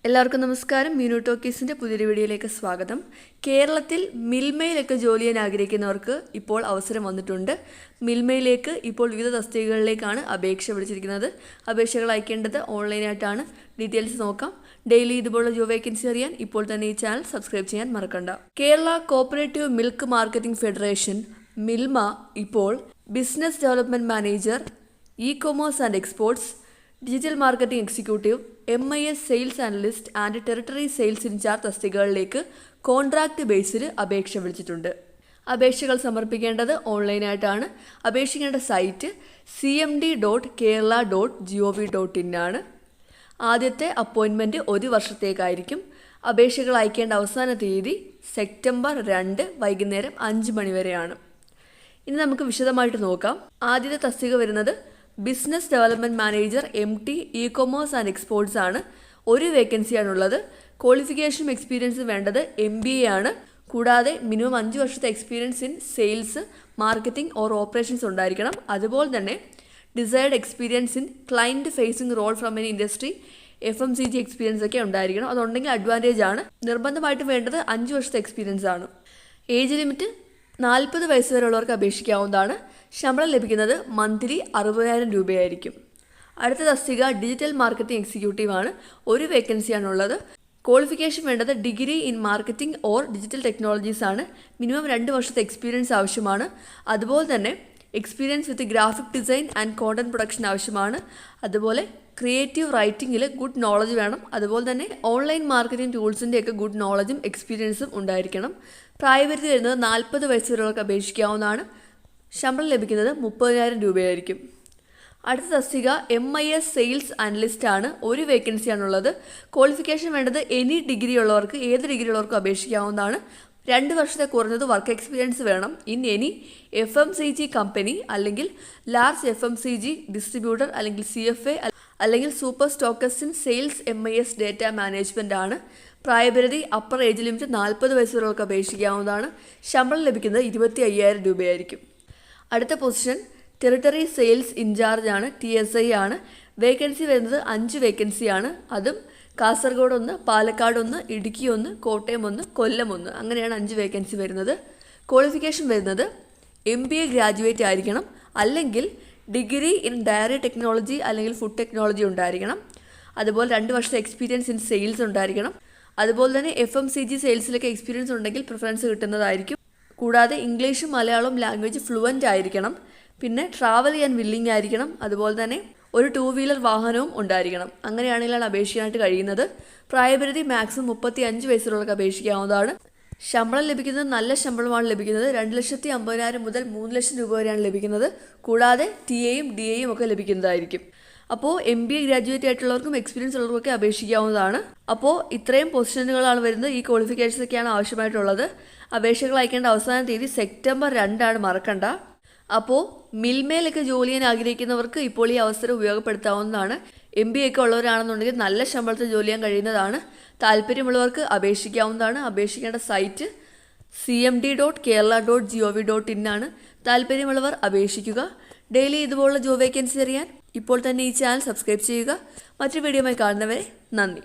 എല്ലാവർക്കും നമസ്കാരം. മീനു ടോക്കീസിൻ്റെ പുതിയൊരു വീഡിയോയിലേക്ക് സ്വാഗതം. കേരളത്തിൽ മിൽമയിലൊക്കെ ജോലി ചെയ്യാൻ ആഗ്രഹിക്കുന്നവർക്ക് ഇപ്പോൾ അവസരം വന്നിട്ടുണ്ട്. മിൽമയിലേക്ക് ഇപ്പോൾ വിവിധ തസ്തികകളിലേക്കാണ് അപേക്ഷ വിളിച്ചിരിക്കുന്നത്. അപേക്ഷകൾ അയക്കേണ്ടത് ഓൺലൈനായിട്ടാണ്. ഡീറ്റെയിൽസ് നോക്കാം. ഡെയിലി ഇതുപോലുള്ള ജോബ് വേക്കൻസി അറിയാൻ ഇപ്പോൾ തന്നെ ഈ ചാനൽ സബ്സ്ക്രൈബ് ചെയ്യാൻ മറക്കണ്ട. Kerala cooperative milk marketing federation Milma ഇപ്പോൾ business development manager, e commerce and exports, digital marketing executive, MIS sales analyst and territory sales in charge തസ്തികകളിലേക്ക് കോൺട്രാക്ട് ബേസിൽ അപേക്ഷ വിളിച്ചിട്ടുണ്ട്. അപേക്ഷകൾ സമർപ്പിക്കേണ്ടത് ഓൺലൈനായിട്ടാണ്. അപേക്ഷിക്കേണ്ട സൈറ്റ് cmd.kerala.gov.in ആണ്. ആദ്യത്തെ അപ്പോയിൻമെൻറ്റ് 1 വർഷത്തേക്കായിരിക്കും. അപേക്ഷകൾ അയക്കേണ്ട അവസാന തീയതി സെപ്റ്റംബർ 2 വൈകുന്നേരം 5 മണി വരെയാണ്. ഇനി നമുക്ക് വിശദമായിട്ട് നോക്കാം. ആദ്യത്തെ തസ്തിക വരുന്നത് business development manager MT E commerce and exports ആണ്. 1 വേക്കൻസിയാണുള്ളത്. ക്വാളിഫിക്കേഷനും എക്സ്പീരിയൻസും വേണ്ടത് MBA ആണ്. കൂടാതെ മിനിമം 5 വർഷത്തെ experience in sales, marketing or operations ഉണ്ടായിരിക്കണം. അതുപോലെ തന്നെ desired experience in client facing role from an industry, FMCG experience ഒക്കെ ഉണ്ടായിരിക്കണം. അതുണ്ടെങ്കിൽ അഡ്വാൻറ്റേജ് ആണ്. നിർബന്ധമായിട്ട് വേണ്ടത് 5 വർഷത്തെ എക്സ്പീരിയൻസ് ആണ്. ഏജ് ലിമിറ്റ് 40 വയസ്സ് വരെയുള്ളവർക്ക് അപേക്ഷിക്കാവുന്നതാണ്. ശമ്പളം ലഭിക്കുന്നത് മന്ത്ലി 60,000 രൂപയായിരിക്കും. അടുത്ത തസ്തിക ഡിജിറ്റൽ മാർക്കറ്റിംഗ് എക്സിക്യൂട്ടീവ് ആണ്. 1 വേക്കൻസിയാണുള്ളത്. ക്വാളിഫിക്കേഷൻ വേണ്ടത് degree in marketing or digital technologies ആണ്. മിനിമം 2 വർഷത്തെ എക്സ്പീരിയൻസ് ആവശ്യമാണ്. അതുപോലെ തന്നെ experience with graphic design and content production ആവശ്യമാണ്. അതുപോലെ ക്രിയേറ്റീവ് റൈറ്റിംഗിൽ ഗുഡ് നോളജ് വേണം. അതുപോലെ തന്നെ ഓൺലൈൻ മാർക്കറ്റിംഗ് ടൂൾസിൻ്റെയൊക്കെ ഗുഡ് നോളജും എക്സ്പീരിയൻസും ഉണ്ടായിരിക്കണം. പ്രായപരിധി വരുന്നത് 40 വയസ്സ് വരെയുള്ളവർക്ക് അപേക്ഷിക്കാവുന്നതാണ്. ശമ്പളം ലഭിക്കുന്നത് 30,000 രൂപയായിരിക്കും. അടുത്ത തസ്തിക MIS സെയിൽസ് അനലിസ്റ്റ് ആണ്. 1 വേക്കൻസിയാണുള്ളത്. ക്വാളിഫിക്കേഷൻ വേണ്ടത് എനി ഡിഗ്രി ഉള്ളവർക്ക്, ഏത് ഡിഗ്രി ഉള്ളവർക്കും അപേക്ഷിക്കാവുന്നതാണ്. 2 വർഷത്തെ കുറഞ്ഞത് വർക്ക് എക്സ്പീരിയൻസ് വേണം ഇൻ എനി FMCG കമ്പനി, അല്ലെങ്കിൽ ലാർജ് FMCG ഡിസ്ട്രിബ്യൂട്ടർ, അല്ലെങ്കിൽ CFA, അല്ലെങ്കിൽ super stockist in sales MIS data management ആണ്. പ്രായപരിധി അപ്പർ ഏജ് ലിമിറ്റ് 40 വയസ്സ് വരെയുള്ളവർക്ക് അപേക്ഷിക്കാവുന്നതാണ്. ശമ്പളം ലഭിക്കുന്നത് 25,000 രൂപയായിരിക്കും. അടുത്ത പൊസിഷൻ ടെറിട്ടറി സെയിൽസ് ഇൻചാർജ് ആണ്. TSI ആണ്. വേക്കൻസി വരുന്നത് 5 വേക്കൻസിയാണ്. അതും കാസർഗോഡ് 1, പാലക്കാട് 1, ഇടുക്കി 1, കോട്ടയം 1, കൊല്ലം 1, അങ്ങനെയാണ് 5 വേക്കൻസി വരുന്നത്. ക്വാളിഫിക്കേഷൻ വരുന്നത് MBA ഗ്രാജുവേറ്റ് ആയിരിക്കണം, അല്ലെങ്കിൽ ഡിഗ്രി ഇൻ ഡയറി ടെക്നോളജി അല്ലെങ്കിൽ ഫുഡ് ടെക്നോളജി ഉണ്ടായിരിക്കണം. അതുപോലെ 2 വർഷത്തെ എക്സ്പീരിയൻസ് ഇൻ സെയിൽസ് ഉണ്ടായിരിക്കണം. അതുപോലെ തന്നെ FMCG സെയിൽസിലൊക്കെ എക്സ്പീരിയൻസ് ഉണ്ടെങ്കിൽ പ്രിഫറൻസ് കിട്ടുന്നതായിരിക്കും. കൂടാതെ ഇംഗ്ലീഷും മലയാളവും ലാംഗ്വേജ് ഫ്ലുവൻ്റ് ആയിരിക്കണം. പിന്നെ ട്രാവൽ ചെയ്യാൻ വില്ലിങ് ആയിരിക്കണം. അതുപോലെ തന്നെ ഒരു 2 വീലർ വാഹനവും ഉണ്ടായിരിക്കണം. അങ്ങനെയാണെങ്കിലാണ് അപേക്ഷിക്കാനായിട്ട് കഴിയുന്നത്. പ്രായപരിധി മാക്സിമം 35 വയസ്സുള്ളവർക്ക് അപേക്ഷിക്കാവുന്നതാണ്. ശമ്പളം ലഭിക്കുന്നത് നല്ല ശമ്പളമാണ് ലഭിക്കുന്നത്. 2,50,000 മുതൽ 3,00,000 രൂപ വരെയാണ് ലഭിക്കുന്നത്. കൂടാതെ TA-യും DA-യും ഒക്കെ ലഭിക്കുന്നതായിരിക്കും. അപ്പോൾ MBA ഗ്രാജുവേറ്റ് ആയിട്ടുള്ളവർക്കും എക്സ്പീരിയൻസ് ഉള്ളവർക്കൊക്കെ അപേക്ഷിക്കാവുന്നതാണ്. അപ്പോൾ ഇത്രയും പൊസിഷനുകളാണ് വരുന്നത്. ഈ ക്വാളിഫിക്കേഷൻസ് ഒക്കെയാണ് ആവശ്യമായിട്ടുള്ളത്. അപേക്ഷകൾ അയക്കേണ്ട അവസാന തീയതി സെപ്റ്റംബർ 2 ആണ്, മറക്കണ്ട. അപ്പോൾ മിൽമയിലൊക്കെ ജോലി ചെയ്യാൻ ആഗ്രഹിക്കുന്നവർക്ക് ഇപ്പോൾ ഈ അവസരം ഉപയോഗപ്പെടുത്താവുന്നതാണ്. MBA ഒക്കെ ഉള്ളവരാണെന്നുണ്ടെങ്കിൽ നല്ല ശമ്പളത്തിൽ ജോലി ചെയ്യാൻ കഴിയുന്നതാണ്. താല്പര്യമുള്ളവർക്ക് അപേക്ഷിക്കാവുന്നതാണ്. അപേക്ഷിക്കേണ്ട സൈറ്റ് cmd.kerala.gov.in ആണ്. താല്പര്യമുള്ളവർ അപേക്ഷിക്കുക. ഡെയിലി ഇതുപോലുള്ള ജോബ് വേക്കൻസി അറിയാൻ ഇപ്പോൾ തന്നെ ഈ ചാനൽ സബ്സ്ക്രൈബ് ചെയ്യുക. മറ്റൊരു വീഡിയോയുമായി കാണുന്നവരെ നന്ദി.